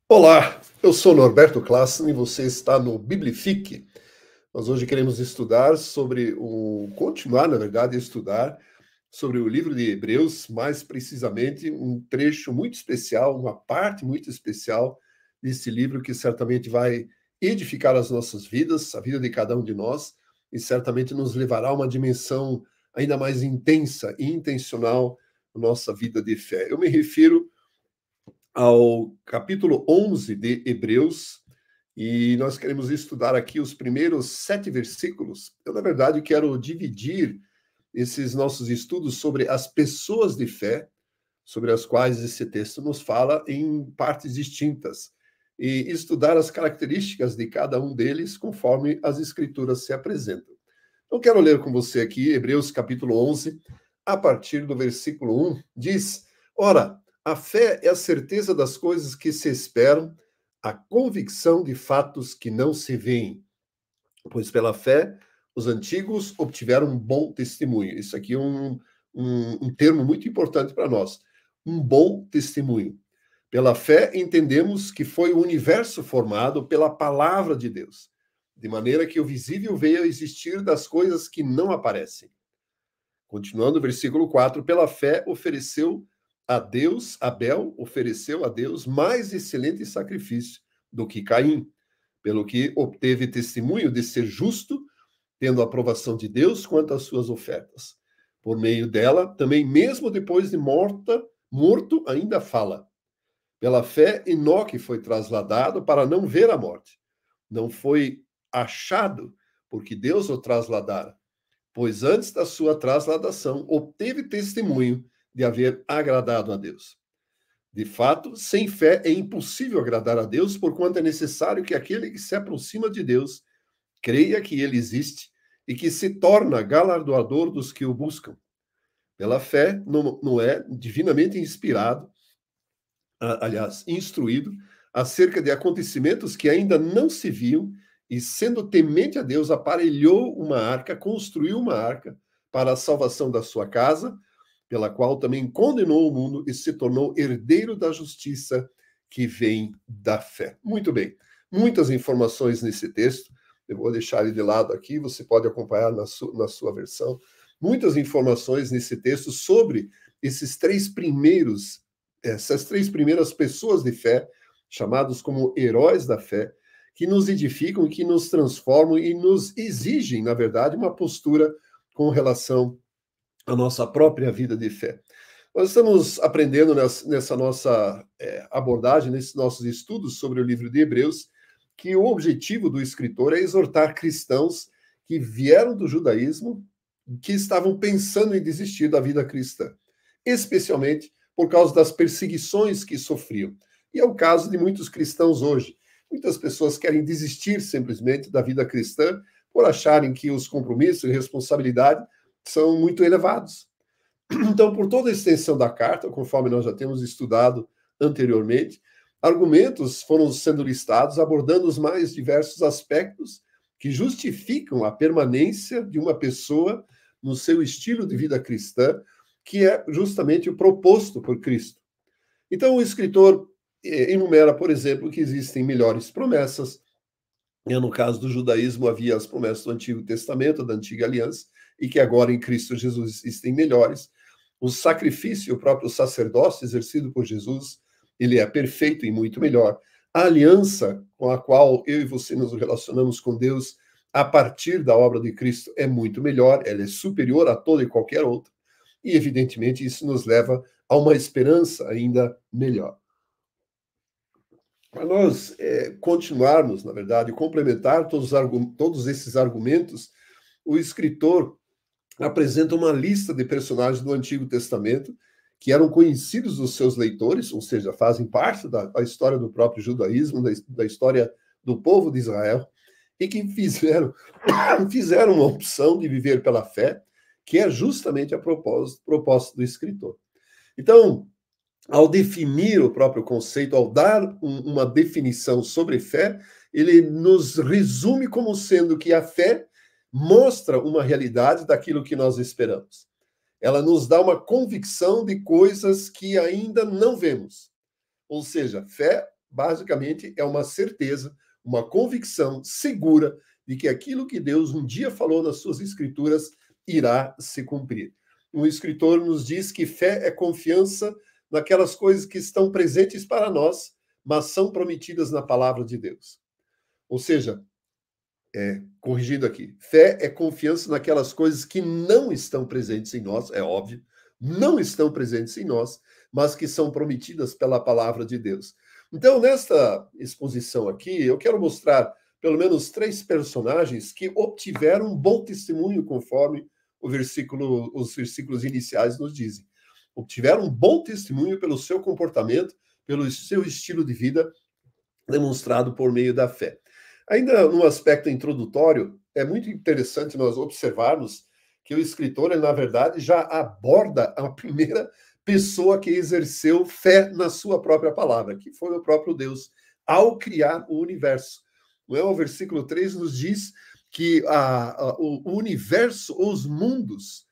Olá, eu sou Norberto Classen e você está no Biblifique. Nós hoje queremos continuar, na verdade, a estudar sobre o livro de Hebreus, mais precisamente um trecho muito especial, uma parte muito especial desse livro que certamente vai edificar as nossas vidas, a vida de cada um de nós, e certamente nos levará a uma dimensão ainda mais intensa e intencional na nossa vida de fé. Eu me refiro ao capítulo 11 de Hebreus, e nós queremos estudar aqui os primeiros 7 versículos. Eu, na verdade, quero dividir esses nossos estudos sobre as pessoas de fé, sobre as quais esse texto nos fala, em partes distintas, e estudar as características de cada um deles conforme as escrituras se apresentam. Então, quero ler com você aqui Hebreus capítulo 11, a partir do versículo 1, diz: Ora, a fé é a certeza das coisas que se esperam, a convicção de fatos que não se veem. Pois pela fé, os antigos obtiveram um bom testemunho. Isso aqui é um termo muito importante para nós. Um bom testemunho. Pela fé, entendemos que foi o universo formado pela palavra de Deus, de maneira que o visível veio a existir das coisas que não aparecem. Continuando o versículo 4, pela fé Abel ofereceu a Deus mais excelente sacrifício do que Caim, pelo que obteve testemunho de ser justo, tendo a aprovação de Deus quanto às suas ofertas. Por meio dela, também mesmo depois de morto, ainda fala. Pela fé, Enoque foi trasladado para não ver a morte. Não foi achado, porque Deus o trasladara, pois antes da sua trasladação obteve testemunho de haver agradado a Deus. De fato, sem fé é impossível agradar a Deus, porquanto é necessário que aquele que se aproxima de Deus creia que ele existe e que se torna galardoador dos que o buscam. Pela fé, não é divinamente inspirado, aliás, instruído acerca de acontecimentos que ainda não se viam, e sendo temente a Deus, aparelhou uma arca, construiu uma arca para a salvação da sua casa, pela qual também condenou o mundo e se tornou herdeiro da justiça que vem da fé. Muito bem, muitas informações nesse texto, eu vou deixar ele de lado aqui, você pode acompanhar na sua versão, muitas informações nesse texto sobre essas três primeiras pessoas de fé, chamados como heróis da fé, que nos edificam, que nos transformam e nos exigem, na verdade, uma postura com relação à nossa própria vida de fé. Nós estamos aprendendo nessa nossa abordagem, nesses nossos estudos sobre o livro de Hebreus, que o objetivo do escritor é exortar cristãos que vieram do judaísmo, que estavam pensando em desistir da vida cristã, especialmente por causa das perseguições que sofriam. E é o caso de muitos cristãos hoje. Muitas pessoas querem desistir simplesmente da vida cristã por acharem que os compromissos e responsabilidade são muito elevados. Então, por toda a extensão da carta, conforme nós já temos estudado anteriormente, argumentos foram sendo listados abordando os mais diversos aspectos que justificam a permanência de uma pessoa no seu estilo de vida cristã, que é justamente o proposto por Cristo. Então, o escritor enumera, por exemplo, que existem melhores promessas. No caso do judaísmo, havia as promessas do Antigo Testamento, da Antiga Aliança, e que agora em Cristo Jesus existem melhores. O sacrifício, o próprio sacerdócio exercido por Jesus, ele é perfeito e muito melhor. A aliança com a qual eu e você nos relacionamos com Deus a partir da obra de Cristo é muito melhor, ela é superior a toda e qualquer outra. E, evidentemente, isso nos leva a uma esperança ainda melhor. Para nós continuarmos, na verdade, complementar todos esses argumentos, o escritor apresenta uma lista de personagens do Antigo Testamento que eram conhecidos dos seus leitores, ou seja, fazem parte da história do próprio judaísmo, da história do povo de Israel, e que fizeram uma opção de viver pela fé, que é justamente a propósito do escritor. Então, ao definir o próprio conceito, ao dar uma definição sobre fé, ele nos resume como sendo que a fé mostra uma realidade daquilo que nós esperamos. Ela nos dá uma convicção de coisas que ainda não vemos. Ou seja, fé basicamente, é uma certeza, uma convicção segura de que aquilo que Deus um dia falou nas suas escrituras irá se cumprir. Um escritor nos diz que fé é confiança naquelas coisas que estão presentes para nós, mas são prometidas na palavra de Deus. Ou seja, corrigindo aqui, fé é confiança naquelas coisas que não estão presentes em nós, é óbvio, não estão presentes em nós, mas que são prometidas pela palavra de Deus. Então, nesta exposição aqui, eu quero mostrar pelo menos 3 personagens que obtiveram um bom testemunho, conforme os versículos iniciais nos dizem. Obtiveram um bom testemunho pelo seu comportamento, pelo seu estilo de vida, demonstrado por meio da fé. Ainda no aspecto introdutório, é muito interessante nós observarmos que o escritor, ele, na verdade, já aborda a primeira pessoa que exerceu fé na sua própria palavra, que foi o próprio Deus, ao criar o universo. Não é? O versículo 3 nos diz que o universo, os mundos,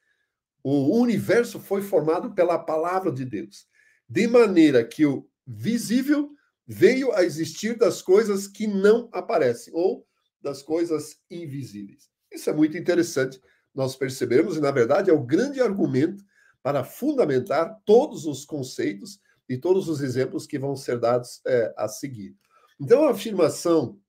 o universo foi formado pela palavra de Deus, de maneira que o visível veio a existir das coisas que não aparecem, ou das coisas invisíveis. Isso é muito interessante nós percebemos, e na verdade é o grande argumento para fundamentar todos os conceitos e todos os exemplos que vão ser dados a seguir. Então, a afirmação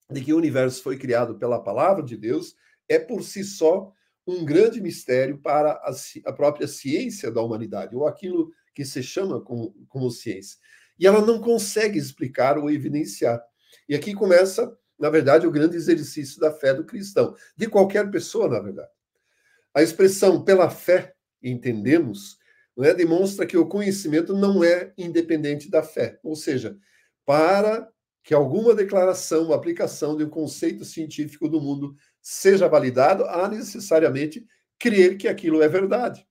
de que o universo foi criado pela palavra de Deus é por si só um grande mistério para a própria ciência da humanidade, ou aquilo que se chama como ciência. E ela não consegue explicar ou evidenciar. E aqui começa, na verdade, o grande exercício da fé do cristão, de qualquer pessoa, na verdade. A expressão pela fé, entendemos, demonstra que o conhecimento não é independente da fé. Ou seja, para que alguma declaração, aplicação de um conceito científico do mundo seja validado, há necessariamente crer que aquilo é verdade.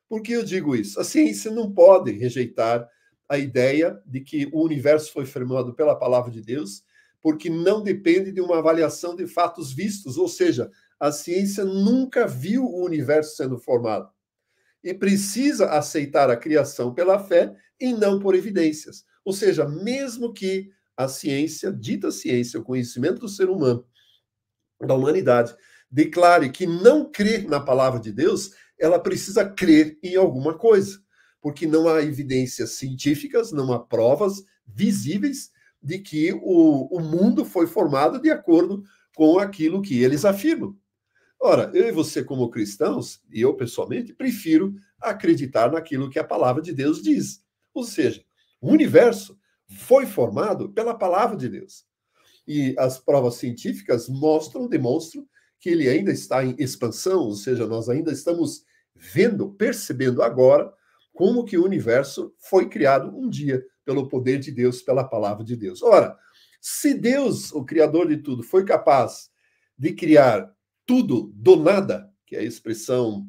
Por que eu digo isso? A ciência não pode rejeitar a ideia de que o universo foi formado pela palavra de Deus, porque não depende de uma avaliação de fatos vistos, ou seja, a ciência nunca viu o universo sendo formado. E precisa aceitar a criação pela fé e não por evidências. Ou seja, mesmo que a ciência, dita ciência, o conhecimento do ser humano, da humanidade, declare que não crê na palavra de Deus, ela precisa crer em alguma coisa, porque não há evidências científicas, não há provas visíveis de que o mundo foi formado de acordo com aquilo que eles afirmam. Ora, eu e você, como cristãos, e eu pessoalmente, prefiro acreditar naquilo que a palavra de Deus diz. Ou seja, o universo foi formado pela palavra de Deus. E as provas científicas demonstram que ele ainda está em expansão, ou seja, nós ainda estamos vendo, percebendo agora como que o universo foi criado um dia pelo poder de Deus, pela palavra de Deus. Ora, se Deus, o criador de tudo, foi capaz de criar tudo do nada, que é a expressão,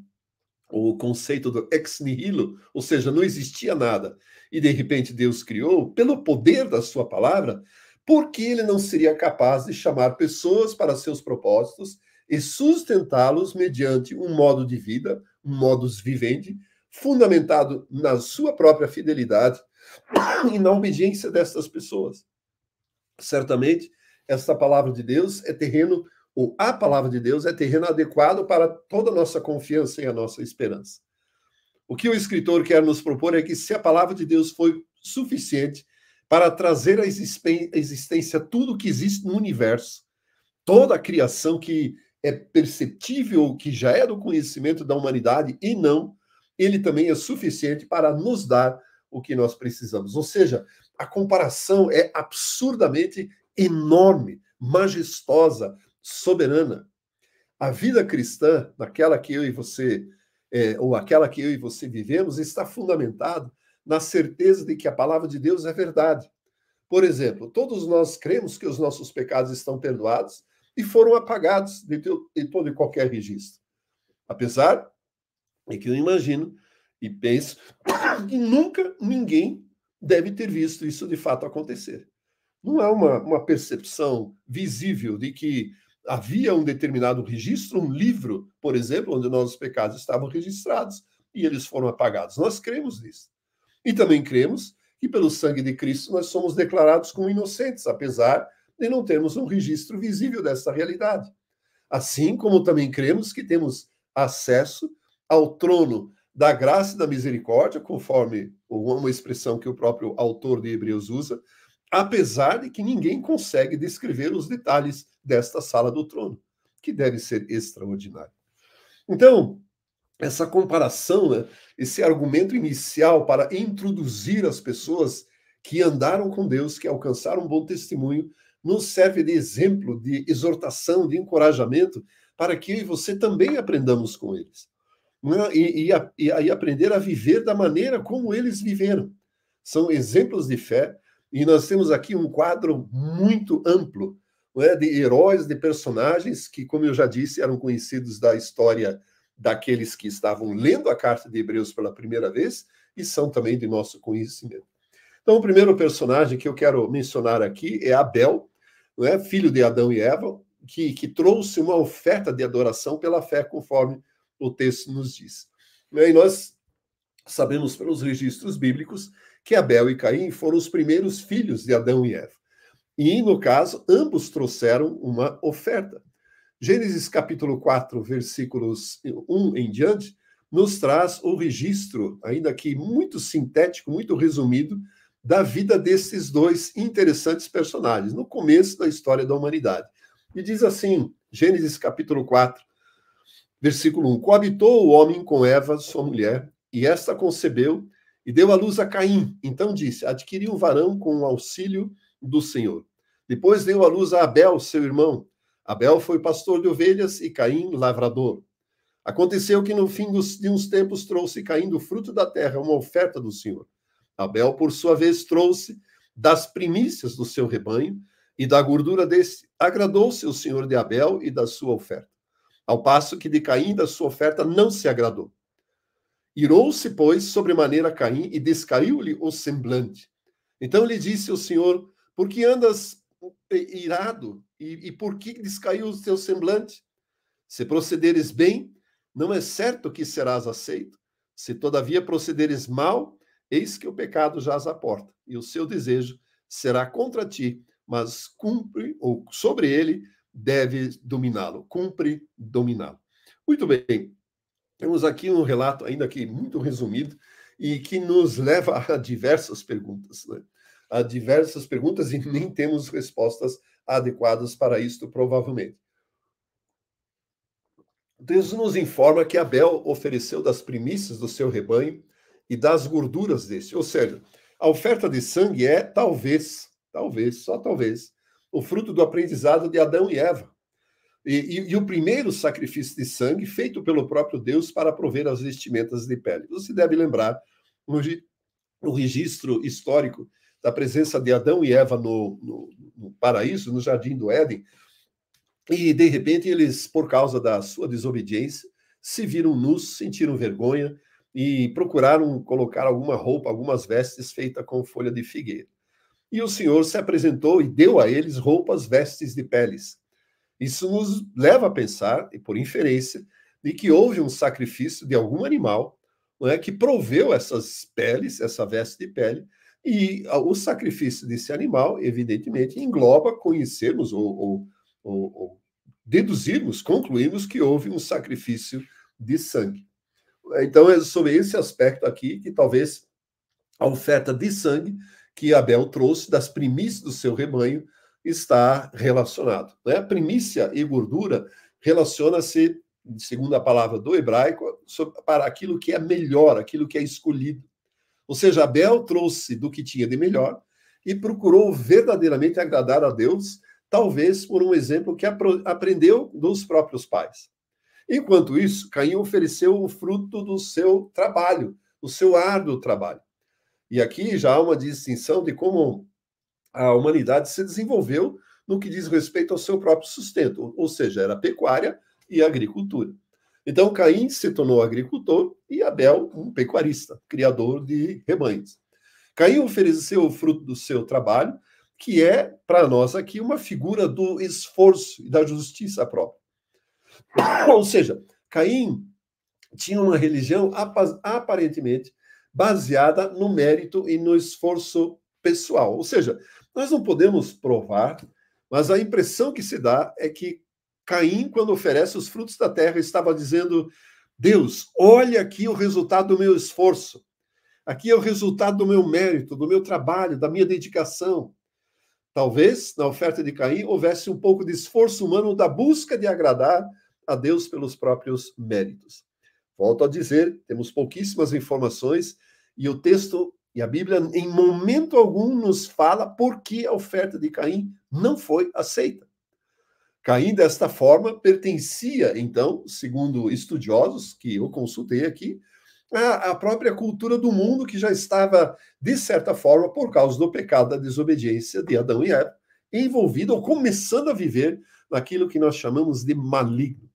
o conceito do ex nihilo, ou seja, não existia nada, e de repente Deus criou, pelo poder da sua palavra, por que ele não seria capaz de chamar pessoas para seus propósitos e sustentá-los mediante um modo de vida, um modus vivendi, fundamentado na sua própria fidelidade e na obediência dessas pessoas? Certamente, esta palavra de Deus é terreno, ou a palavra de Deus é terreno adequado para toda a nossa confiança e a nossa esperança. O que o escritor quer nos propor é que se a palavra de Deus foi suficiente para trazer à existência tudo que existe no universo, toda a criação que é perceptível, que já é do conhecimento da humanidade, e não, ele também é suficiente para nos dar o que nós precisamos. Ou seja, a comparação é absurdamente enorme, majestosa, soberana. A vida cristã, naquela que eu e você, ou aquela que eu e você vivemos, está fundamentada na certeza de que a palavra de Deus é verdade. Por exemplo, todos nós cremos que os nossos pecados estão perdoados e foram apagados de todo e qualquer registro. Apesar de que eu imagino e penso que nunca ninguém deve ter visto isso de fato acontecer. Não é uma percepção visível de que havia um determinado registro, um livro, por exemplo, onde nossos pecados estavam registrados e eles foram apagados. Nós cremos nisso. E também cremos que pelo sangue de Cristo nós somos declarados como inocentes, apesar de não termos um registro visível dessa realidade. Assim como também cremos que temos acesso ao trono da graça e da misericórdia, conforme uma expressão que o próprio autor de Hebreus usa, apesar de que ninguém consegue descrever os detalhes desta sala do trono, que deve ser extraordinário. Então, essa comparação, né, esse argumento inicial para introduzir as pessoas que andaram com Deus, que alcançaram um bom testemunho, nos serve de exemplo, de exortação, de encorajamento, para que eu e você também aprendamos com eles. E aprender a viver da maneira como eles viveram. São exemplos de fé, e nós temos aqui um quadro muito amplo, não é, de heróis, de personagens que, como eu já disse, eram conhecidos da história daqueles que estavam lendo a carta de Hebreus pela primeira vez e são também de nosso conhecimento. Então, o primeiro personagem que eu quero mencionar aqui é Abel, não é, filho de Adão e Eva, que trouxe uma oferta de adoração pela fé, conforme o texto nos diz. E nós sabemos pelos registros bíblicos que Abel e Caim foram os primeiros filhos de Adão e Eva. E, no caso, ambos trouxeram uma oferta. Gênesis capítulo 4, versículos 1 em diante, nos traz o registro, ainda que muito sintético, muito resumido, da vida desses dois interessantes personagens, no começo da história da humanidade. E diz assim, Gênesis capítulo 4, versículo 1, coabitou o homem com Eva, sua mulher, e esta concebeu e deu à luz a Caim. Então disse, adquiri um varão com o auxílio do Senhor. Depois deu à luz a Abel, seu irmão. Abel foi pastor de ovelhas e Caim lavrador. Aconteceu que no fim de uns tempos trouxe Caim do fruto da terra uma oferta do Senhor. Abel, por sua vez, trouxe das primícias do seu rebanho e da gordura desse. Agradou-se o Senhor de Abel e da sua oferta, ao passo que de Caim da sua oferta não se agradou. Irou-se, pois, sobremaneira Caim e descaiu-lhe o semblante. Então lhe disse o Senhor, por que andas irado e por que descaiu o teu semblante? Se procederes bem, não é certo que serás aceito. Se todavia procederes mal, eis que o pecado jaz à porta, e o seu desejo será contra ti, mas cumpre, ou sobre ele, deve dominá-lo. Cumpre dominá-lo. Muito bem. Temos aqui um relato, ainda que muito resumido, e que nos leva a diversas perguntas, né? A diversas perguntas e nem temos respostas adequadas para isto, provavelmente. Deus nos informa que Abel ofereceu das primícias do seu rebanho e das gorduras deste. Ou seja, a oferta de sangue é, talvez, só talvez, o fruto do aprendizado de Adão e Eva. E o primeiro sacrifício de sangue feito pelo próprio Deus para prover as vestimentas de pele. Você deve lembrar o registro histórico da presença de Adão e Eva no paraíso, no jardim do Éden, e de repente eles, por causa da sua desobediência, se viram nus, sentiram vergonha e procuraram colocar alguma roupa, algumas vestes feitas com folha de figueira. E o Senhor se apresentou e deu a eles roupas, vestes de peles. Isso nos leva a pensar, e por inferência, de que houve um sacrifício de algum animal, não é, que proveu essas peles, essa veste de pele, e o sacrifício desse animal, evidentemente, engloba conhecermos ou deduzirmos, concluirmos que houve um sacrifício de sangue. Então, é sobre esse aspecto aqui que talvez a oferta de sangue que Abel trouxe das primícias do seu rebanho está relacionado, né? Primícia e gordura relaciona-se, segundo a palavra do hebraico, para aquilo que é melhor, aquilo que é escolhido. Ou seja, Abel trouxe do que tinha de melhor e procurou verdadeiramente agradar a Deus, talvez por um exemplo que aprendeu dos próprios pais. Enquanto isso, Caim ofereceu o fruto do seu trabalho, o seu árduo trabalho. E aqui já há uma distinção de como a humanidade se desenvolveu no que diz respeito ao seu próprio sustento, ou seja, era pecuária e agricultura. Então, Caim se tornou agricultor e Abel um pecuarista, criador de rebanhos. Caim ofereceu o fruto do seu trabalho, que é, para nós aqui, uma figura do esforço e da justiça própria. Ou seja, Caim tinha uma religião aparentemente baseada no mérito e no esforço pessoal. Ou seja, nós não podemos provar, mas a impressão que se dá é que Caim, quando oferece os frutos da terra, estava dizendo: Deus, olha aqui o resultado do meu esforço. Aqui é o resultado do meu mérito, do meu trabalho, da minha dedicação. Talvez, na oferta de Caim, houvesse um pouco de esforço humano da busca de agradar a Deus pelos próprios méritos. Volto a dizer, temos pouquíssimas informações e o texto e a Bíblia, em momento algum, nos fala por que a oferta de Caim não foi aceita. Caim, desta forma, pertencia, então, segundo estudiosos que eu consultei aqui, à própria cultura do mundo que já estava, de certa forma, por causa do pecado da desobediência de Adão e Eva, envolvida ou começando a viver naquilo que nós chamamos de maligno.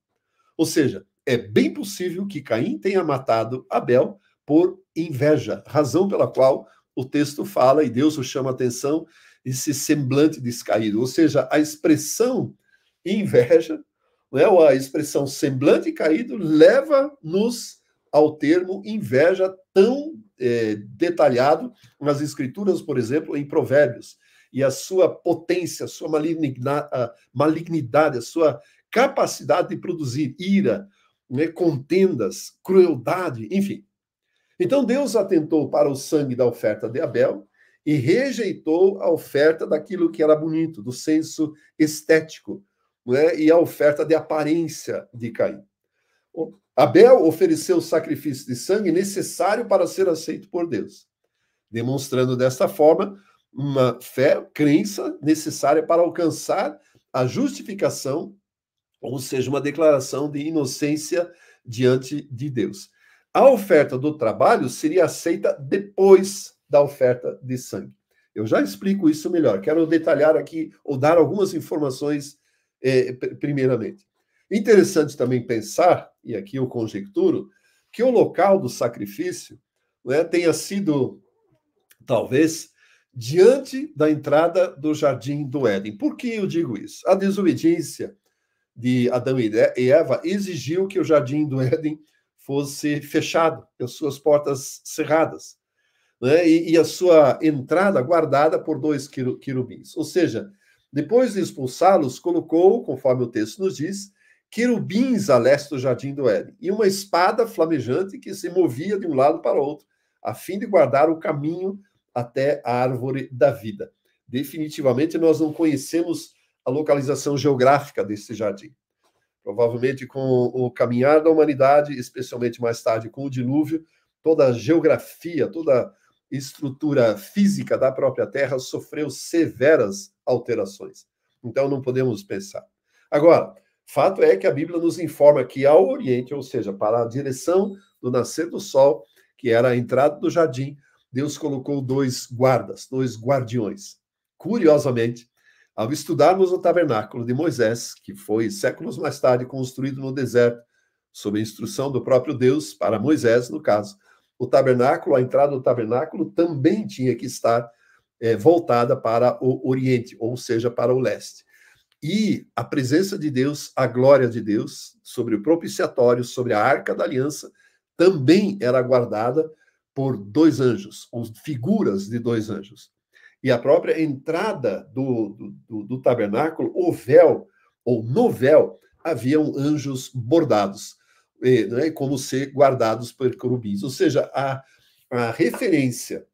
Ou seja, é bem possível que Caim tenha matado Abel por inveja, razão pela qual o texto fala, e Deus o chama a atenção, esse semblante descaído. Ou seja, a expressão inveja, né, ou a expressão semblante caído, leva-nos ao termo inveja tão detalhado nas Escrituras, por exemplo, em Provérbios. E a sua potência, a sua malignidade, a sua capacidade de produzir ira, né, contendas, crueldade, enfim. Então Deus atentou para o sangue da oferta de Abel e rejeitou a oferta daquilo que era bonito, do senso estético, né, e a oferta de aparência de Caim. Abel ofereceu o sacrifício de sangue necessário para ser aceito por Deus, demonstrando desta forma uma fé, crença necessária para alcançar a justificação, ou seja, uma declaração de inocência diante de Deus. A oferta do trabalho seria aceita depois da oferta de sangue. Eu já explico isso melhor. Quero detalhar aqui, ou dar algumas informações primeiramente. Interessante também pensar, e aqui eu conjecturo, que o local do sacrifício, né, tenha sido, talvez, diante da entrada do jardim do Éden. Por que eu digo isso? A desobediência de Adão e Eva exigiu que o jardim do Éden fosse fechado, as suas portas cerradas, né, e a sua entrada guardada por 2 querubins. Ou seja, depois de expulsá-los, colocou, conforme o texto nos diz, querubins a leste do jardim do Éden, e uma espada flamejante que se movia de um lado para o outro, a fim de guardar o caminho até a árvore da vida. Definitivamente, nós não conhecemos a localização geográfica desse jardim. Provavelmente, com o caminhar da humanidade, especialmente mais tarde com o dilúvio, toda a geografia, toda a estrutura física da própria Terra sofreu severas alterações. Então, não podemos pensar. Agora, fato é que a Bíblia nos informa que ao Oriente, ou seja, para a direção do nascer do sol, que era a entrada do jardim, Deus colocou 2 guardas, 2 guardiões. Curiosamente, ao estudarmos o tabernáculo de Moisés, que foi séculos mais tarde construído no deserto, sob a instrução do próprio Deus, para Moisés, no caso, o tabernáculo, a entrada do tabernáculo também tinha que estar voltada para o Oriente, ou seja, para o leste. E a presença de Deus, a glória de Deus, sobre o propiciatório, sobre a arca da aliança, também era guardada por 2 anjos, ou figuras de 2 anjos. E a própria entrada do tabernáculo, o véu, ou no véu, haviam anjos bordados, né, como ser guardados por querubins. Ou seja, a referência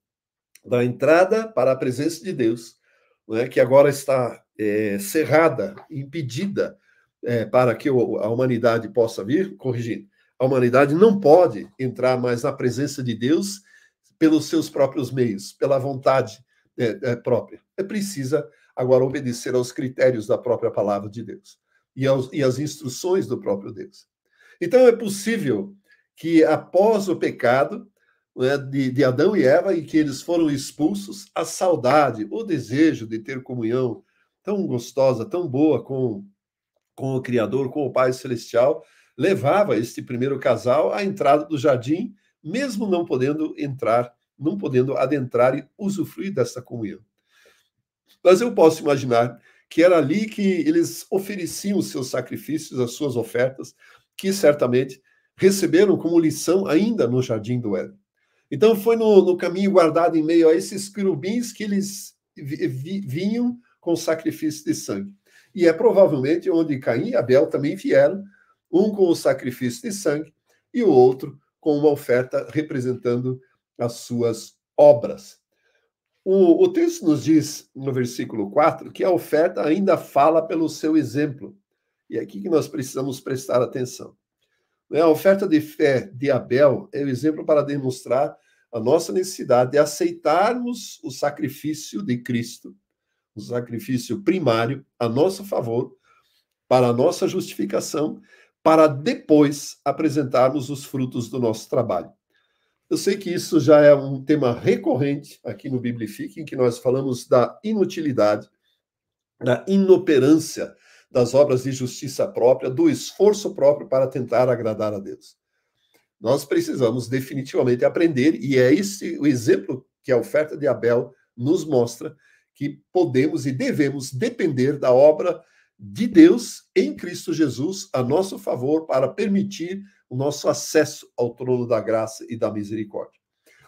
da entrada para a presença de Deus, né, que agora está cerrada, impedida para que a humanidade possa vir, corrigindo, a humanidade não pode entrar mais na presença de Deus pelos seus próprios meios, pela vontade própria. Precisa agora obedecer aos critérios da própria palavra de Deus e às instruções do próprio Deus. Então, é possível que após o pecado, né, de Adão e Eva, e que eles foram expulsos, a saudade, o desejo de ter comunhão tão gostosa, tão boa com o Criador, com o Pai Celestial, levava este primeiro casal à entrada do jardim, mesmo não podendo entrar, não podendo adentrar e usufruir dessa comunhão. Mas eu posso imaginar que era ali que eles ofereciam os seus sacrifícios, as suas ofertas, que certamente receberam como lição ainda no jardim do Éden. Então foi no caminho guardado em meio a esses querubins que eles vinham com sacrifício de sangue. E é provavelmente onde Caim e Abel também vieram, um com o sacrifício de sangue e o outro com uma oferta representando as suas obras. O texto nos diz, no versículo 4, que a oferta ainda fala pelo seu exemplo. E é aqui que nós precisamos prestar atenção. A oferta de fé de Abel é o exemplo para demonstrar a nossa necessidade de aceitarmos o sacrifício de Cristo, o sacrifício primário a nosso favor, para a nossa justificação, para depois apresentarmos os frutos do nosso trabalho. Eu sei que isso já é um tema recorrente aqui no Biblifique, em que nós falamos da inutilidade, da inoperância das obras de justiça própria, do esforço próprio para tentar agradar a Deus. Nós precisamos definitivamente aprender, e é esse o exemplo que a oferta de Abel nos mostra, que podemos e devemos depender da obra de Deus em Cristo Jesus a nosso favor para permitir o nosso acesso ao trono da graça e da misericórdia.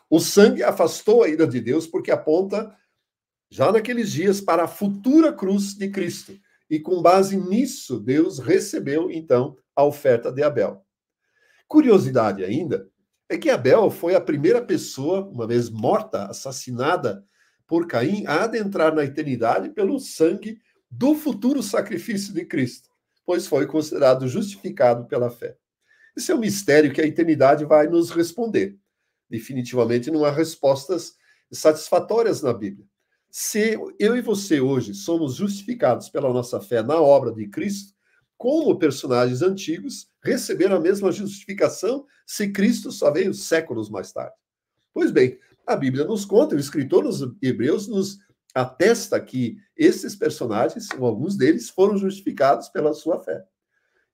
O sangue afastou a ira de Deus porque aponta, já naqueles dias, para a futura cruz de Cristo. E com base nisso, Deus recebeu, então, a oferta de Abel. Curiosidade ainda é que Abel foi a primeira pessoa, uma vez morta, assassinada por Caim, a adentrar na eternidade pelo sangue do futuro sacrifício de Cristo, pois foi considerado justificado pela fé. Esse é um mistério que a eternidade vai nos responder. Definitivamente não há respostas satisfatórias na Bíblia. Se eu e você hoje somos justificados pela nossa fé na obra de Cristo, como personagens antigos receberam a mesma justificação se Cristo só veio séculos mais tarde? Pois bem, a Bíblia nos conta, o escritor dos Hebreus nos atesta que esses personagens, ou alguns deles, foram justificados pela sua fé.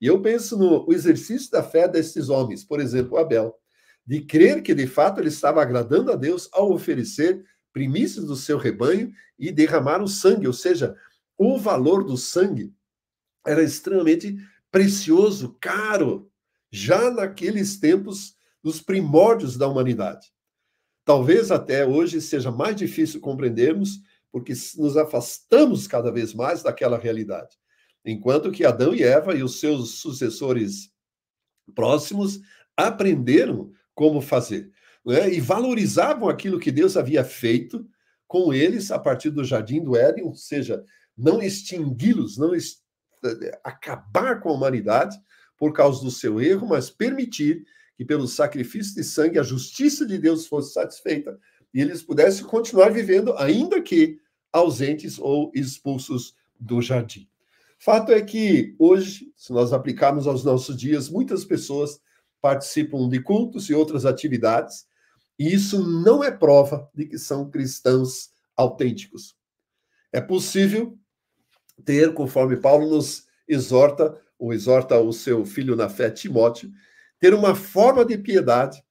E eu penso no exercício da fé desses homens, por exemplo, Abel, de crer que de fato ele estava agradando a Deus ao oferecer primícias do seu rebanho e derramar o sangue, ou seja, o valor do sangue era extremamente precioso, caro, já naqueles tempos dos primórdios da humanidade. Talvez até hoje seja mais difícil compreendermos, porque nos afastamos cada vez mais daquela realidade. Enquanto que Adão e Eva e os seus sucessores próximos aprenderam como fazer, né? E valorizavam aquilo que Deus havia feito com eles a partir do Jardim do Éden, ou seja, não extingui-los, não acabar com a humanidade por causa do seu erro, mas permitir que pelo sacrifício de sangue a justiça de Deus fosse satisfeita e eles pudessem continuar vivendo, ainda que ausentes ou expulsos do jardim. Fato é que hoje, se nós aplicarmos aos nossos dias, muitas pessoas participam de cultos e outras atividades, e isso não é prova de que são cristãos autênticos. É possível ter, conforme Paulo nos exorta, ou exorta o seu filho na fé, Timóteo, ter uma forma de piedade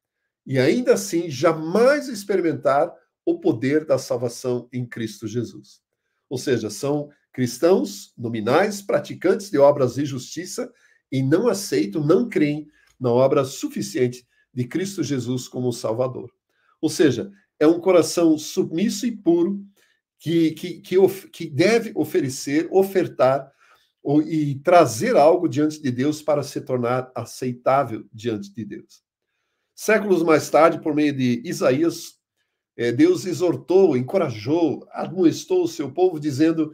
e ainda assim jamais experimentar o poder da salvação em Cristo Jesus. Ou seja, são cristãos nominais, praticantes de obras de justiça e não aceitam, não creem na obra suficiente de Cristo Jesus como Salvador. Ou seja, é um coração submisso e puro que deve ofertar e trazer algo diante de Deus para se tornar aceitável diante de Deus. Séculos mais tarde, por meio de Isaías, Deus exortou, encorajou, admoestou o seu povo, dizendo: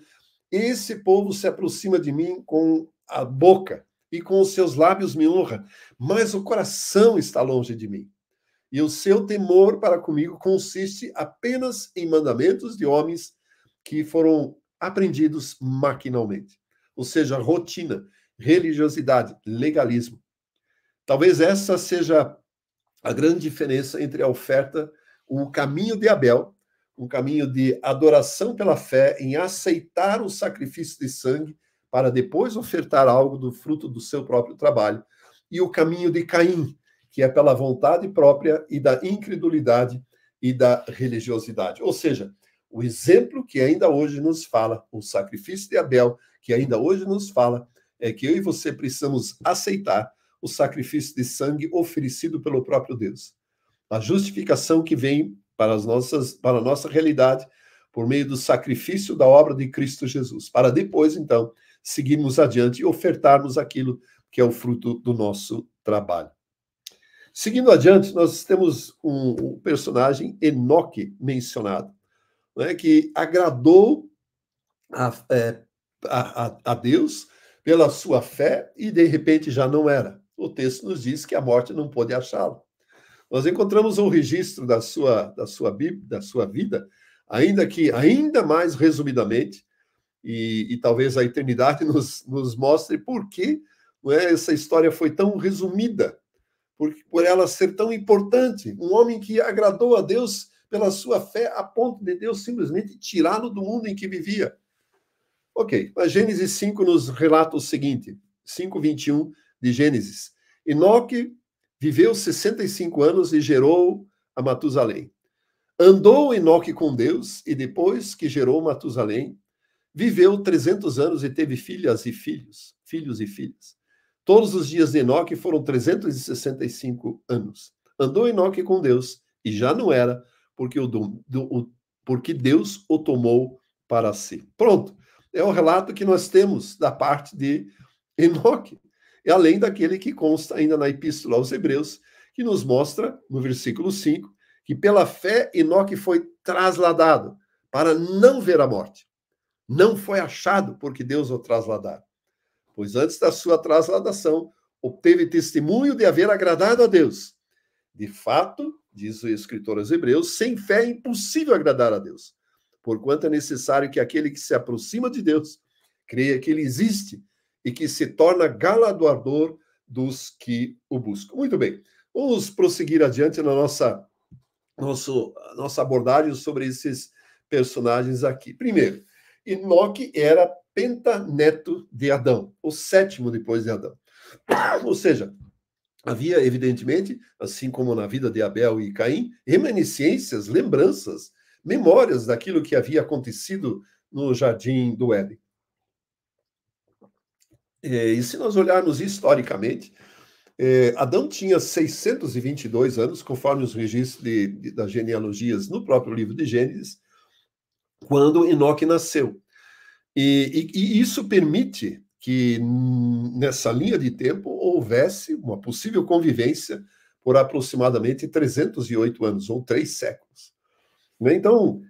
esse povo se aproxima de mim com a boca e com os seus lábios me honra, mas o coração está longe de mim. E o seu temor para comigo consiste apenas em mandamentos de homens que foram aprendidos maquinalmente. Ou seja, rotina, religiosidade, legalismo. Talvez essa seja a grande diferença entre a oferta, o caminho de Abel, um caminho de adoração pela fé, em aceitar o sacrifício de sangue para depois ofertar algo do fruto do seu próprio trabalho, e o caminho de Caim, que é pela vontade própria e da incredulidade e da religiosidade. Ou seja, o exemplo que ainda hoje nos fala, o sacrifício de Abel, que ainda hoje nos fala, é que eu e você precisamos aceitar o sacrifício de sangue oferecido pelo próprio Deus. A justificação que vem para a nossa realidade por meio do sacrifício da obra de Cristo Jesus, para depois, então, seguirmos adiante e ofertarmos aquilo que é o fruto do nosso trabalho. Seguindo adiante, nós temos um personagem, Enoque, mencionado, né, que agradou a Deus pela sua fé e, de repente, já não era. O texto nos diz que a morte não pôde achá-lo. Nós encontramos um registro da sua vida, ainda mais resumidamente, e talvez a eternidade nos mostre por que essa história foi tão resumida, por ela ser tão importante. Um homem que agradou a Deus pela sua fé, a ponto de Deus simplesmente tirá-lo do mundo em que vivia. Ok, mas Gênesis 5 nos relata o seguinte, 5:21 de Gênesis. Enoque viveu 65 anos e gerou a Matusalém. Andou Enoque com Deus, e depois que gerou Matusalém, viveu 300 anos e teve filhos e filhas. Todos os dias de Enoque foram 365 anos. Andou Enoque com Deus, e já não era, porque Deus o tomou para si. Pronto, é o relato que nós temos da parte de Enoque. E além daquele que consta ainda na Epístola aos Hebreus, que nos mostra, no versículo 5, que pela fé Enoque foi trasladado para não ver a morte. Não foi achado porque Deus o trasladara. Pois antes da sua trasladação, obteve testemunho de haver agradado a Deus. De fato, diz o escritor aos Hebreus, sem fé é impossível agradar a Deus, porquanto é necessário que aquele que se aproxima de Deus creia que ele existe e que se torna galardoador dos que o buscam. Muito bem, vamos prosseguir adiante na nossa abordagem sobre esses personagens aqui. Primeiro, Enoque era pentaneto de Adão, o sétimo depois de Adão. Ou seja, havia, evidentemente, assim como na vida de Abel e Caim, reminiscências, lembranças, memórias daquilo que havia acontecido no jardim do Éden. E se nós olharmos historicamente, Adão tinha 622 anos, conforme os registros das genealogias no próprio livro de Gênesis, quando Enoque nasceu. E isso permite que, nessa linha de tempo, houvesse uma possível convivência por aproximadamente 308 anos, ou 3 séculos. Então,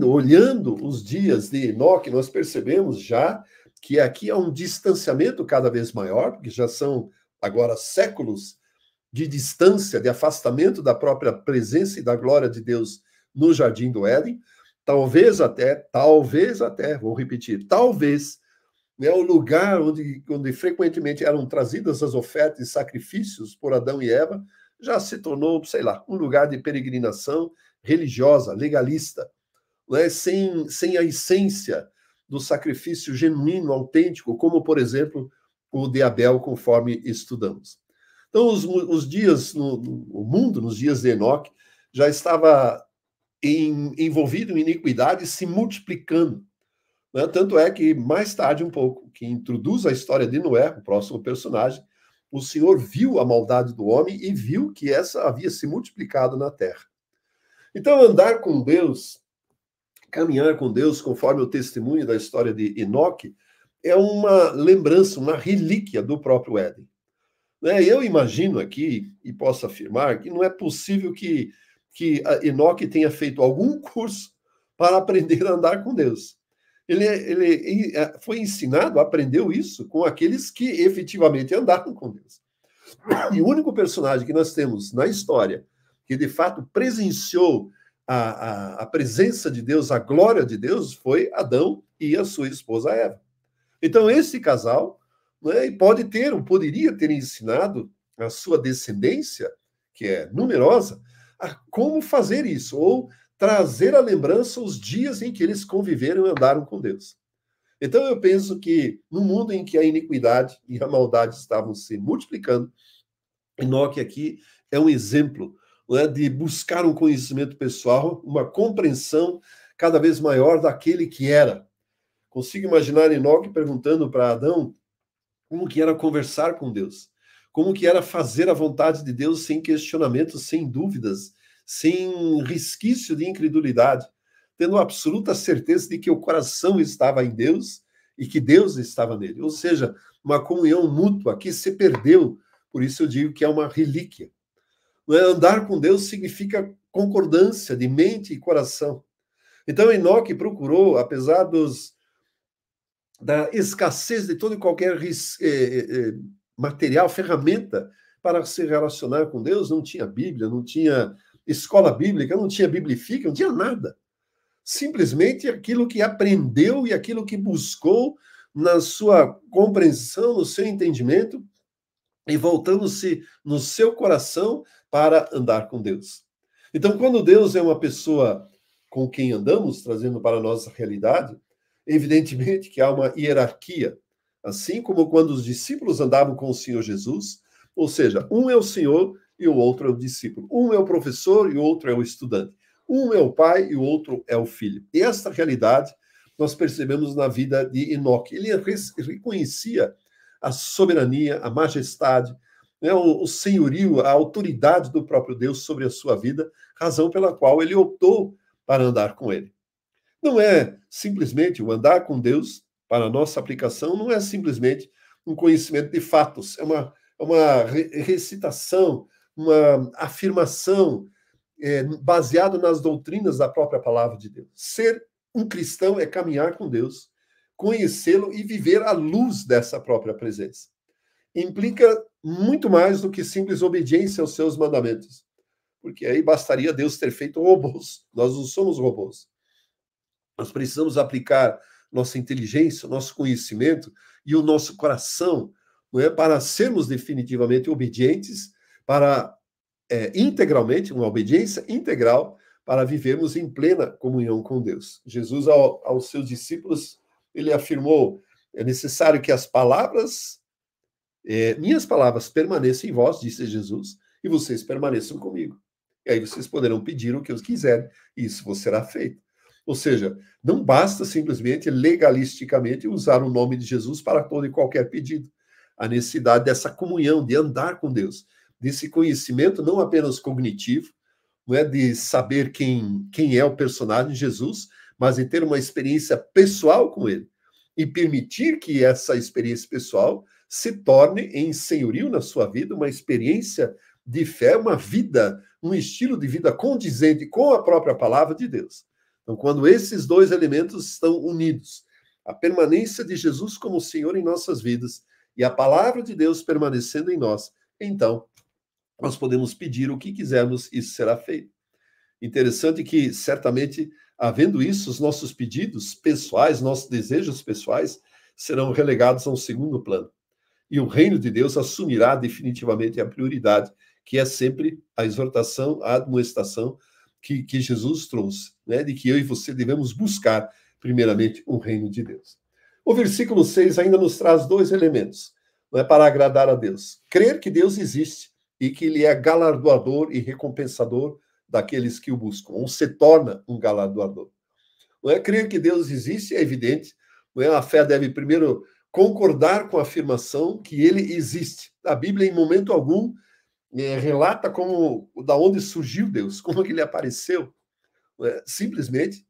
olhando os dias de Enoque, nós percebemos já que aqui há um distanciamento cada vez maior, porque já são agora séculos de distância, de afastamento da própria presença e da glória de Deus no Jardim do Éden. Talvez até, vou repetir, talvez, né, o lugar onde frequentemente eram trazidas as ofertas e sacrifícios por Adão e Eva, já se tornou, sei lá, um lugar de peregrinação religiosa, legalista, né, sem a essência do sacrifício genuíno, autêntico, como, por exemplo, o de Abel, conforme estudamos. Então, os dias o mundo, nos dias de Enoque, já estava envolvido em iniquidade, se multiplicando. Né? Tanto é que, mais tarde um pouco, que introduz a história de Noé, o próximo personagem, o Senhor viu a maldade do homem e viu que essa havia se multiplicado na terra. Então, andar com Deus, caminhar com Deus, conforme o testemunho da história de Enoque, é uma lembrança, uma relíquia do próprio Éden. Eu imagino aqui, e posso afirmar, que não é possível que Enoque tenha feito algum curso para aprender a andar com Deus. Ele foi ensinado, aprendeu isso com aqueles que efetivamente andaram com Deus. E o único personagem que nós temos na história que de fato presenciou a presença de Deus, a glória de Deus, foi Adão e a sua esposa Eva. Então, esse casal, né, poderia ter ensinado a sua descendência, que é numerosa, a como fazer isso, ou trazer à lembrança os dias em que eles conviveram e andaram com Deus. Então, eu penso que no mundo em que a iniquidade e a maldade estavam se multiplicando, Enoque aqui é um exemplo, né, de buscar um conhecimento pessoal, uma compreensão cada vez maior daquele que era. Consigo imaginar Enoque perguntando para Adão como que era conversar com Deus, como que era fazer a vontade de Deus sem questionamentos, sem dúvidas, sem resquício de incredulidade, tendo absoluta certeza de que o coração estava em Deus e que Deus estava nele. Ou seja, uma comunhão mútua que se perdeu, por isso eu digo que é uma relíquia. Andar com Deus significa concordância de mente e coração. Então, Enoque procurou, apesar da escassez de todo e qualquer material, ferramenta para se relacionar com Deus, não tinha Bíblia, não tinha escola bíblica, não tinha Biblifica, não tinha nada. Simplesmente aquilo que aprendeu e aquilo que buscou na sua compreensão, no seu entendimento, e voltando-se no seu coração para andar com Deus. Então, quando Deus é uma pessoa com quem andamos, trazendo para a nossa realidade, evidentemente que há uma hierarquia, assim como quando os discípulos andavam com o Senhor Jesus, ou seja, um é o Senhor e o outro é o discípulo. Um é o professor e o outro é o estudante. Um é o pai e o outro é o filho. E esta realidade nós percebemos na vida de Enoque. Ele reconhecia a soberania, a majestade, né, o senhorio, a autoridade do próprio Deus sobre a sua vida, razão pela qual ele optou para andar com ele. Não é simplesmente o andar com Deus, para a nossa aplicação, não é simplesmente um conhecimento de fatos, é uma recitação, uma afirmação baseado nas doutrinas da própria palavra de Deus. Ser um cristão é caminhar com Deus, conhecê-lo e viver à luz dessa própria presença. Implica muito mais do que simples obediência aos seus mandamentos, porque aí bastaria Deus ter feito robôs. Nós não somos robôs. Nós precisamos aplicar nossa inteligência, nosso conhecimento e o nosso coração, não é, para sermos definitivamente obedientes, para integralmente, uma obediência integral, para vivermos em plena comunhão com Deus. Jesus, aos seus discípulos, ele afirmou: é necessário que as palavras, minhas palavras permaneçam em vós, disse Jesus, e vocês permaneçam comigo. E aí vocês poderão pedir o que os quiserem, e isso vos será feito. Ou seja, não basta simplesmente legalisticamente usar o nome de Jesus para todo e qualquer pedido. A necessidade dessa comunhão, de andar com Deus, desse conhecimento não apenas cognitivo, não é de saber quem é o personagem Jesus, mas de ter uma experiência pessoal com ele e permitir que essa experiência pessoal se torne em senhorio na sua vida, uma experiência de fé, uma vida, um estilo de vida condizente com a própria palavra de Deus. Então, quando esses dois elementos estão unidos, a permanência de Jesus como Senhor em nossas vidas e a palavra de Deus permanecendo em nós, então nós podemos pedir o que quisermos, isso será feito. Interessante que, certamente, havendo isso, os nossos pedidos pessoais, nossos desejos pessoais, serão relegados a um segundo plano. E o reino de Deus assumirá definitivamente a prioridade, que é sempre a exortação, a admoestação que Jesus trouxe, né? De que eu e você devemos buscar, primeiramente, o reino de Deus. O versículo 6 ainda nos traz dois elementos, não é, para agradar a Deus. Crer que Deus existe e que ele é galardoador e recompensador daqueles que o buscam, ou se torna um galardoador. Não é crer que Deus existe, é evidente, não é? A fé deve primeiro concordar com a afirmação que ele existe. A Bíblia, em momento algum, relata como, da onde surgiu Deus, como que ele apareceu. Simplesmente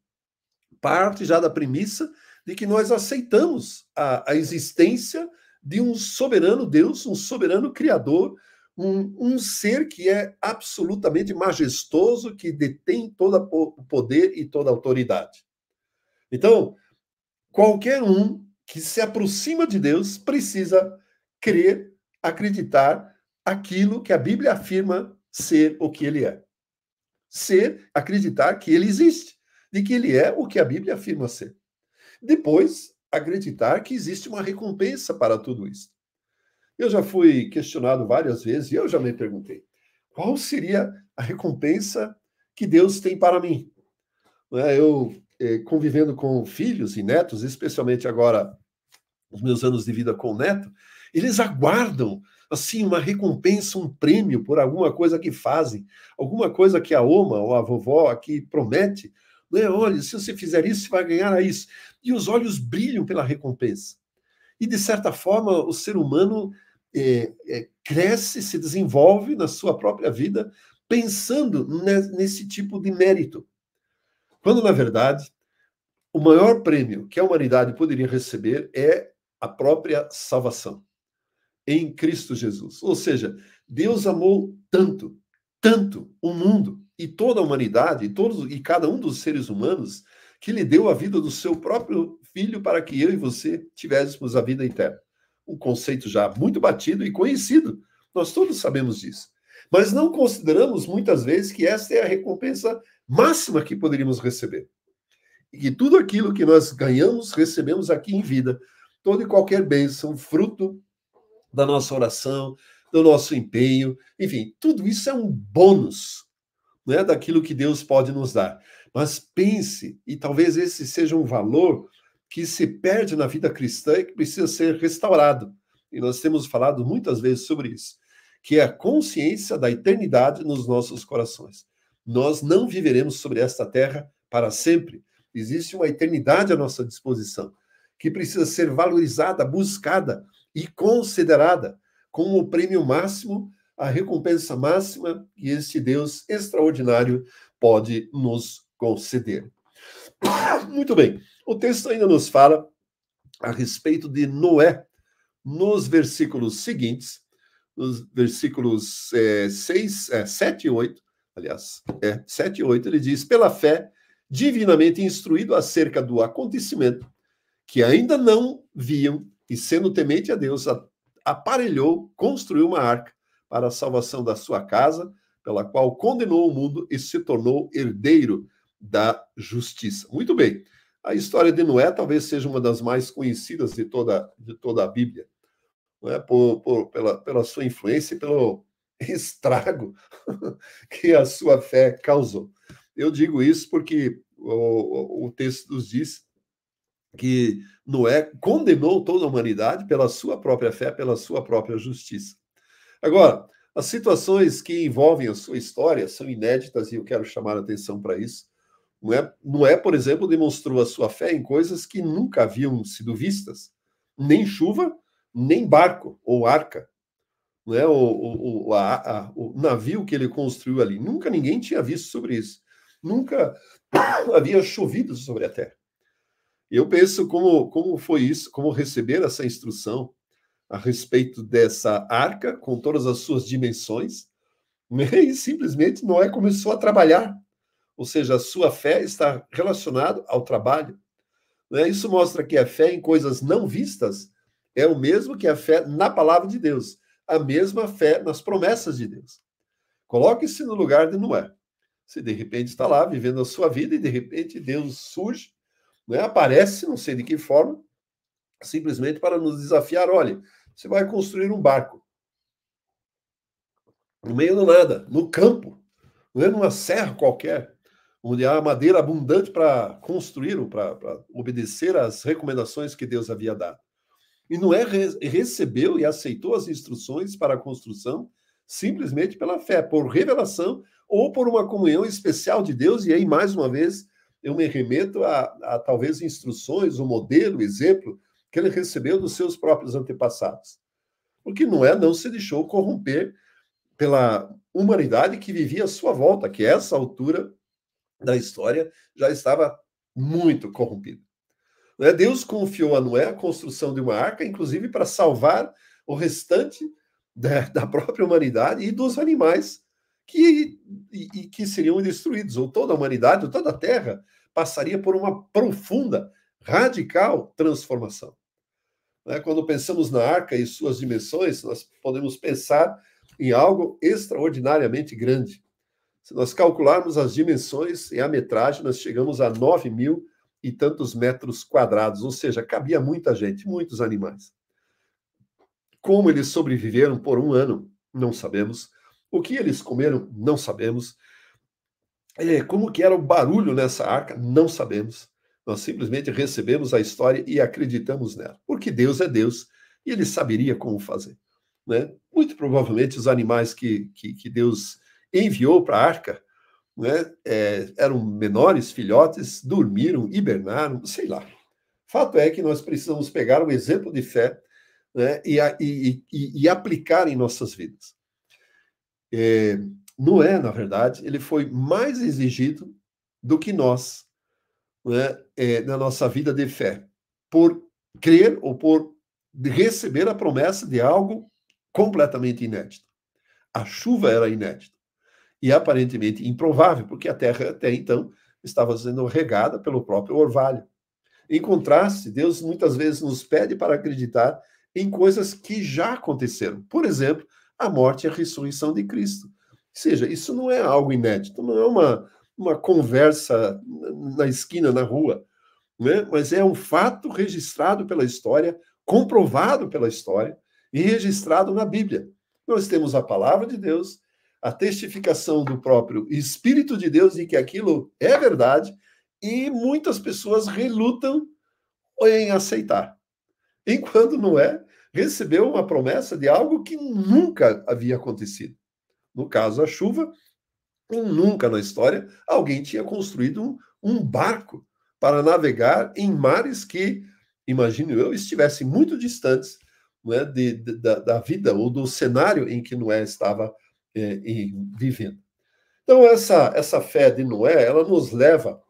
parte já da premissa de que nós aceitamos a existência de um soberano Deus, um soberano Criador, um ser que é absolutamente majestoso, que detém todo o poder e toda a autoridade. Então, qualquer um que se aproxima de Deus precisa crer, acreditar aquilo que a Bíblia afirma ser o que ele é. Ser, acreditar que ele existe, de que ele é o que a Bíblia afirma ser. Depois, acreditar que existe uma recompensa para tudo isso. Eu já fui questionado várias vezes e eu já me perguntei, qual seria a recompensa que Deus tem para mim? Eu, convivendo com filhos e netos, especialmente agora, os meus anos de vida com o neto, eles aguardam, assim, uma recompensa, um prêmio por alguma coisa que fazem, alguma coisa que a oma ou a vovó aqui promete. Olha, se você fizer isso, você vai ganhar isso. E os olhos brilham pela recompensa. E, de certa forma, o ser humano cresce, se desenvolve na sua própria vida, pensando nesse tipo de mérito. Quando, na verdade, o maior prêmio que a humanidade poderia receber é a própria salvação em Cristo Jesus. Ou seja, Deus amou tanto, tanto o mundo e toda a humanidade, e cada um dos seres humanos, que lhe deu a vida do seu próprio Filho para que eu e você tivéssemos a vida eterna. Um conceito já muito batido e conhecido. Nós todos sabemos disso. Mas não consideramos muitas vezes que esta é a recompensa máxima que poderíamos receber. E que tudo aquilo que nós ganhamos, recebemos aqui em vida, toda e qualquer bênção, fruto da nossa oração, do nosso empenho, enfim, tudo isso é um bônus, né, daquilo que Deus pode nos dar. Mas pense, e talvez esse seja um valor que se perde na vida cristã e que precisa ser restaurado. E nós temos falado muitas vezes sobre isso, que é a consciência da eternidade nos nossos corações. Nós não viveremos sobre esta terra para sempre. Existe uma eternidade à nossa disposição, que precisa ser valorizada, buscada e considerada como o prêmio máximo, a recompensa máxima que este Deus extraordinário pode nos conceder. Muito bem, o texto ainda nos fala a respeito de Noé, nos versículos seguintes, nos versículos 7 e 8, aliás, 7 e 8, ele diz, pela fé, divinamente instruído acerca do acontecimento que ainda não viam, e sendo temente a Deus, aparelhou, construiu uma arca para a salvação da sua casa, pela qual condenou o mundo e se tornou herdeiro da justiça. Muito bem. A história de Noé talvez seja uma das mais conhecidas de toda a Bíblia, não é? Pela sua influência e pelo estrago que a sua fé causou. Eu digo isso porque o texto nos diz que Noé condenou toda a humanidade pela sua própria fé, pela sua própria justiça. Agora, as situações que envolvem a sua história são inéditas e eu quero chamar a atenção para isso. Noé, por exemplo, demonstrou a sua fé em coisas que nunca haviam sido vistas. Nem chuva, nem barco ou arca. Não é? O navio que ele construiu ali. Nunca ninguém tinha visto sobre isso. Nunca havia chovido sobre a terra. Eu penso como foi isso, como receber essa instrução a respeito dessa arca, com todas as suas dimensões, e simplesmente Noé começou a trabalhar. Ou seja, a sua fé está relacionada ao trabalho. Né? Isso mostra que a fé em coisas não vistas é o mesmo que a fé na palavra de Deus, a mesma fé nas promessas de Deus. Coloque-se no lugar de Noé. Se de repente está lá vivendo a sua vida e de repente Deus surge, né, aparece, não sei de que forma, simplesmente para nos desafiar, olha, você vai construir um barco no meio do nada, no campo, não é numa serra qualquer, onde há madeira abundante para construir, para obedecer às recomendações que Deus havia dado. E Noé recebeu e aceitou as instruções para a construção simplesmente pela fé, por revelação ou por uma comunhão especial de Deus. E aí, mais uma vez, eu me remeto a talvez instruções, o modelo, o exemplo que ele recebeu dos seus próprios antepassados. Porque Noé não se deixou corromper pela humanidade que vivia à sua volta, que a essa altura da história já estava muito corrompida. Deus confiou a Noé a construção de uma arca, inclusive para salvar o restante da própria humanidade e dos animais que seriam destruídos, ou toda a humanidade, ou toda a terra, passaria por uma profunda, radical transformação. Quando pensamos na arca e suas dimensões, nós podemos pensar em algo extraordinariamente grande. Se nós calcularmos as dimensões e a metragem, nós chegamos a 9.000 e tantos metros quadrados, ou seja, cabia muita gente, muitos animais. Como eles sobreviveram por um ano, não sabemos. O que eles comeram, não sabemos. Como que era o barulho nessa arca, não sabemos. Nós simplesmente recebemos a história e acreditamos nela. Porque Deus é Deus e ele saberia como fazer. Né? Muito provavelmente os animais que Deus enviou para a arca, né, eram menores, filhotes, dormiram, hibernaram, sei lá. Fato é que nós precisamos pegar o exemplo de fé né, e aplicar em nossas vidas. Noé, na verdade, ele foi mais exigido do que nós, né, na nossa vida de fé, por crer ou por receber a promessa de algo completamente inédito. A chuva era inédita e aparentemente improvável, porque a terra até então estava sendo regada pelo próprio orvalho. Em contraste, Deus muitas vezes nos pede para acreditar em coisas que já aconteceram. Por exemplo, a morte e a ressurreição de Cristo. Ou seja, isso não é algo inédito, não é uma conversa na esquina, na rua, né? Mas é um fato registrado pela história, comprovado pela história e registrado na Bíblia. Nós temos a palavra de Deus, a testificação do próprio Espírito de Deus de que aquilo é verdade, e muitas pessoas relutam em aceitar. Enquanto Noé recebeu uma promessa de algo que nunca havia acontecido. No caso, a chuva, nunca na história alguém tinha construído um barco para navegar em mares que, imagino eu, estivessem muito distantes, né, da vida ou do cenário em que Noé estava vivendo. Então, essa fé de Noé, ela nos leva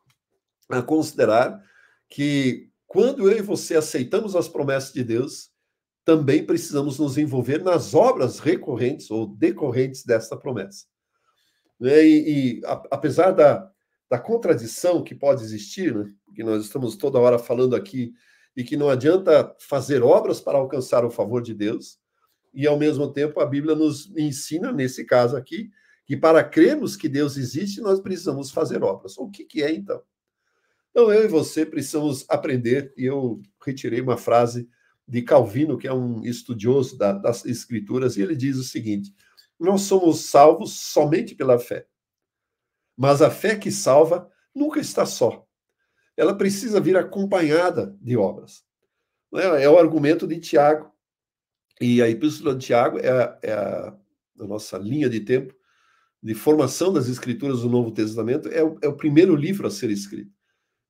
a considerar que quando eu e você aceitamos as promessas de Deus, também precisamos nos envolver nas obras recorrentes ou decorrentes desta promessa. Apesar da contradição que pode existir, né, que nós estamos toda hora falando aqui, e que não adianta fazer obras para alcançar o favor de Deus, e ao mesmo tempo a Bíblia nos ensina, nesse caso aqui, que para crermos que Deus existe, nós precisamos fazer obras. O que é então? Então, eu e você precisamos aprender, e eu retirei uma frase de Calvino, que é um estudioso das Escrituras, e ele diz o seguinte: nós somos salvos somente pela fé, mas a fé que salva nunca está só. Ela precisa vir acompanhada de obras. É o argumento de Tiago, e a Epístola de Tiago é a nossa linha de tempo de formação das Escrituras do Novo Testamento, é o primeiro livro a ser escrito,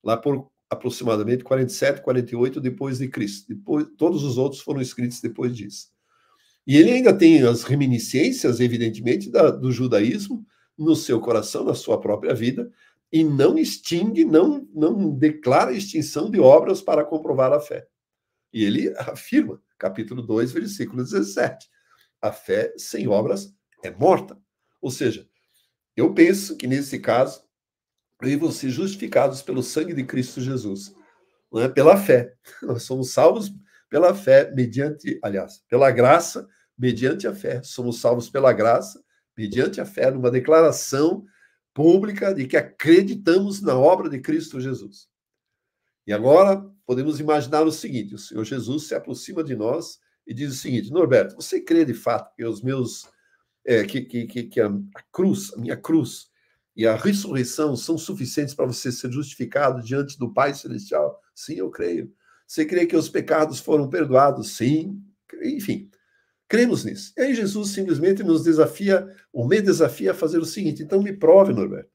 lá por aproximadamente 47, 48 depois de Cristo. Depois, todos os outros foram escritos depois disso. E ele ainda tem as reminiscências, evidentemente, do judaísmo no seu coração, na sua própria vida, e não extingue, não declara extinção de obras para comprovar a fé. E ele afirma, capítulo 2, versículo 17, a fé sem obras é morta. Ou seja, eu penso que nesse caso, eu e você justificados pelo sangue de Cristo Jesus, não é? Pela fé. Nós somos salvos pela fé, pela graça, mediante a fé. Somos salvos pela graça, mediante a fé, numa declaração pública de que acreditamos na obra de Cristo Jesus. E agora podemos imaginar o seguinte: o Senhor Jesus se aproxima de nós e diz o seguinte: Norberto, você crê de fato que os meus que a cruz, a minha cruz e a ressurreição são suficientes para você ser justificado diante do Pai Celestial? Sim, eu creio. Você crê que os pecados foram perdoados? Sim. Enfim, cremos nisso. E aí Jesus simplesmente nos desafia, ou me desafia a fazer o seguinte: então me prove, Norberto.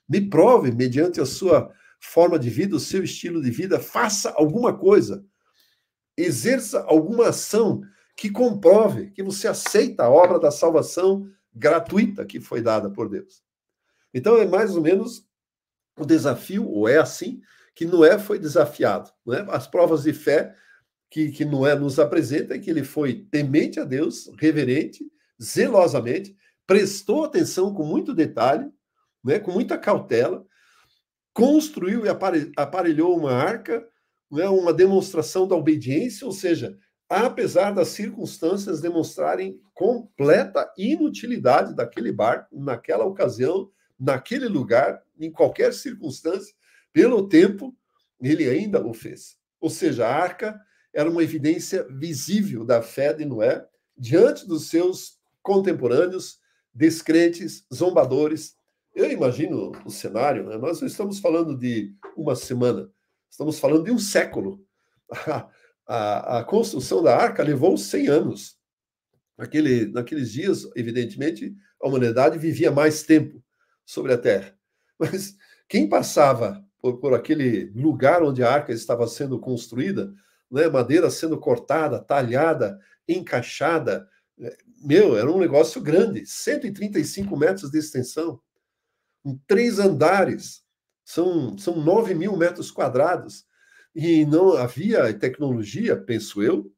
Me prove, mediante a sua forma de vida, o seu estilo de vida, faça alguma coisa. Exerça alguma ação que comprove que você aceita a obra da salvação gratuita que foi dada por Deus. Então, é mais ou menos o desafio, ou é assim, que Noé foi desafiado. Né? As provas de fé que Noé nos apresenta é que ele foi temente a Deus, reverente, zelosamente, prestou atenção com muito detalhe, né? Com muita cautela, construiu e aparelhou uma arca, né? Uma demonstração da obediência, ou seja, apesar das circunstâncias demonstrarem completa inutilidade daquele barco, naquela ocasião, naquele lugar, em qualquer circunstância, pelo tempo, ele ainda o fez. Ou seja, a arca era uma evidência visível da fé de Noé diante dos seus contemporâneos, descrentes, zombadores. Eu imagino o cenário, né? Nós não estamos falando de uma semana, estamos falando de um século. A construção da arca levou 100 anos. Naqueles dias, evidentemente, a humanidade vivia mais tempo sobre a Terra. Mas quem passava por aquele lugar onde a arca estava sendo construída, né? Madeira sendo cortada, talhada, encaixada. Meu, era um negócio grande, 135 metros de extensão, em 3 andares, são 9 mil metros quadrados, e não havia tecnologia, penso eu,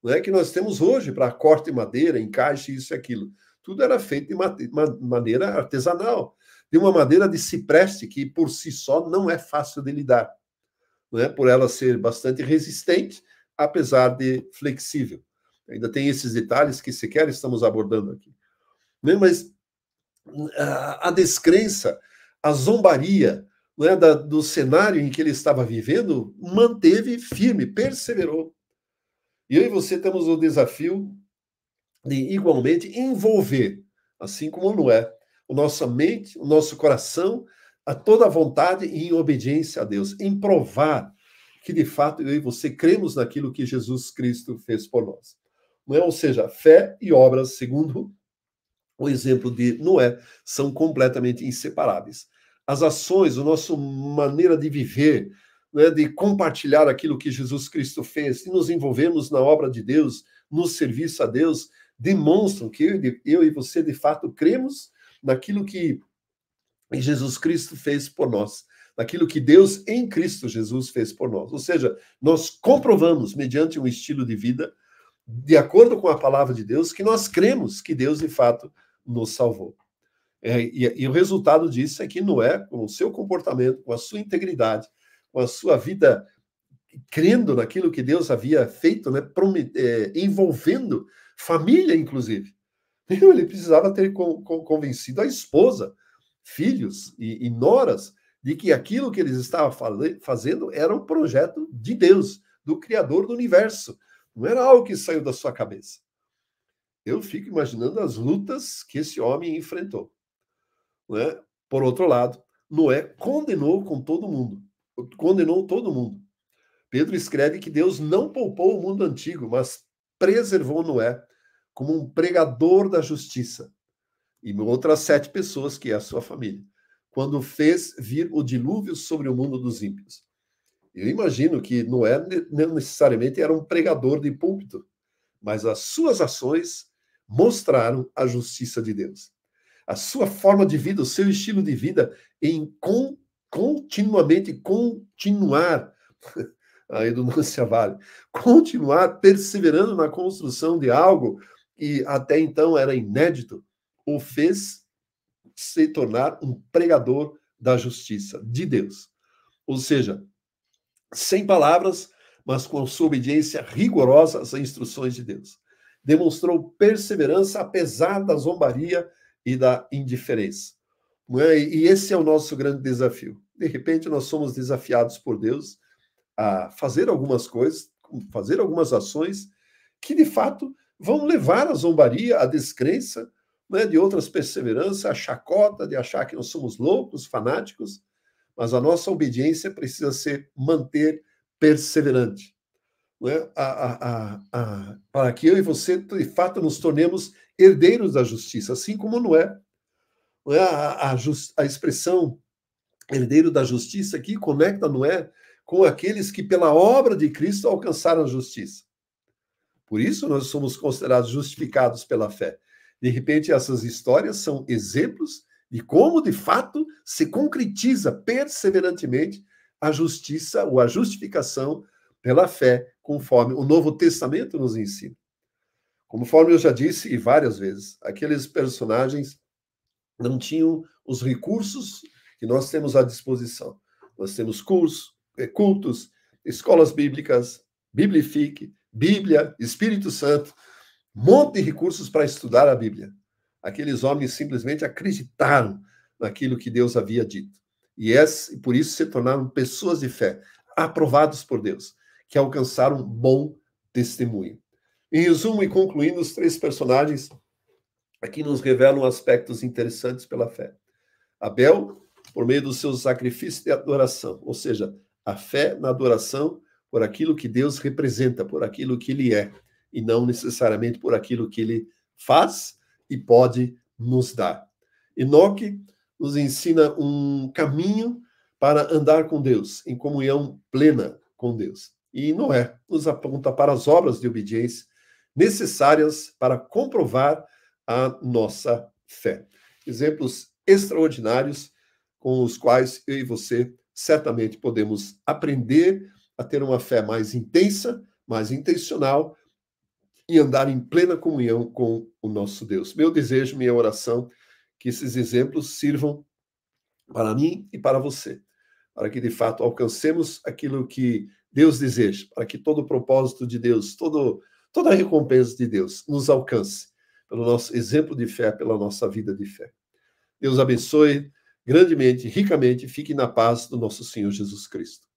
né, que nós temos hoje para corte de madeira, encaixe, isso e aquilo. Tudo era feito de maneira artesanal, de uma madeira de cipreste, que por si só não é fácil de lidar, né, por ela ser bastante resistente, apesar de flexível. Ainda tem esses detalhes que sequer estamos abordando aqui. Né, mas a descrença, a zombaria, né, do cenário em que ele estava vivendo, manteve firme, perseverou. E eu e você temos o desafio de, igualmente, envolver, assim como Noé, a nossa mente, o nosso coração, a toda a vontade em obediência a Deus, em provar que, de fato, eu e você cremos naquilo que Jesus Cristo fez por nós. Não é? Ou seja, fé e obras, segundo o exemplo de Noé, são completamente inseparáveis. As ações, a nossa maneira de viver, né, de compartilhar aquilo que Jesus Cristo fez, de nos envolvermos na obra de Deus, no serviço a Deus, demonstram que eu e você, de fato, cremos naquilo que Jesus Cristo fez por nós, naquilo que Deus em Cristo Jesus fez por nós. Ou seja, nós comprovamos, mediante um estilo de vida, de acordo com a palavra de Deus, que nós cremos que Deus, de fato, nos salvou. E o resultado disso é que Noé, com o seu comportamento, com a sua integridade, com a sua vida crendo naquilo que Deus havia feito, né, envolvendo família, inclusive. Ele precisava ter convencido a esposa, filhos e noras de que aquilo que eles estavam fazendo era um projeto de Deus, do Criador do universo. Não era algo que saiu da sua cabeça. Eu fico imaginando as lutas que esse homem enfrentou. Né? Por outro lado, Noé condenou todo mundo. Pedro escreve que Deus não poupou o mundo antigo, mas preservou Noé como um pregador da justiça. E outras 7 pessoas, que é a sua família, quando fez vir o dilúvio sobre o mundo dos ímpios. Eu imagino que Noé não necessariamente era um pregador de púlpito, mas as suas ações mostraram a justiça de Deus. A sua forma de vida, o seu estilo de vida em continuamente continuar, a redundância vale, continuar perseverando na construção de algo que até então era inédito, o fez se tornar um pregador da justiça de Deus. Ou seja, sem palavras, mas com a sua obediência rigorosa às instruções de Deus. Demonstrou perseverança apesar da zombaria e da indiferença. E esse é o nosso grande desafio. De repente, nós somos desafiados por Deus a fazer algumas coisas, fazer algumas ações que, de fato, vão levar à zombaria, à descrença, né, de outras perseverança, à chacota de achar que nós somos loucos, fanáticos, mas a nossa obediência precisa ser manter perseverante. Né? Para que eu e você, de fato, nos tornemos herdeiros da justiça, assim como Noé. Não é? A expressão herdeiro da justiça aqui conecta Noé com aqueles que, pela obra de Cristo, alcançaram a justiça. Por isso, nós somos considerados justificados pela fé. De repente, essas histórias são exemplos de como, de fato, se concretiza perseverantemente a justiça ou a justificação pela fé, conforme o Novo Testamento nos ensina. Conforme eu já disse e várias vezes, aqueles personagens não tinham os recursos que nós temos à disposição. Nós temos cultos, escolas bíblicas, Biblifique, Bíblia, Espírito Santo, um monte de recursos para estudar a Bíblia. Aqueles homens simplesmente acreditaram naquilo que Deus havia dito. E por isso se tornaram pessoas de fé, aprovados por Deus, que alcançaram um bom testemunho. Em resumo e concluindo, os 3 personagens aqui nos revelam aspectos interessantes pela fé. Abel, por meio dos seus sacrifícios de adoração, ou seja, a fé na adoração por aquilo que Deus representa, por aquilo que ele é, e não necessariamente por aquilo que ele faz e pode nos dar. Enoque nos ensina um caminho para andar com Deus, em comunhão plena com Deus. E Noé nos aponta para as obras de obediência necessárias para comprovar a nossa fé. Exemplos extraordinários com os quais eu e você certamente podemos aprender a ter uma fé mais intensa, mais intencional e andar em plena comunhão com o nosso Deus. Meu desejo, minha oração, que esses exemplos sirvam para mim e para você, para que de fato alcancemos aquilo que Deus deseja, para que todo o propósito de Deus, toda a recompensa de Deus nos alcance pelo nosso exemplo de fé, pela nossa vida de fé. Deus abençoe grandemente, ricamente, fique na paz do nosso Senhor Jesus Cristo.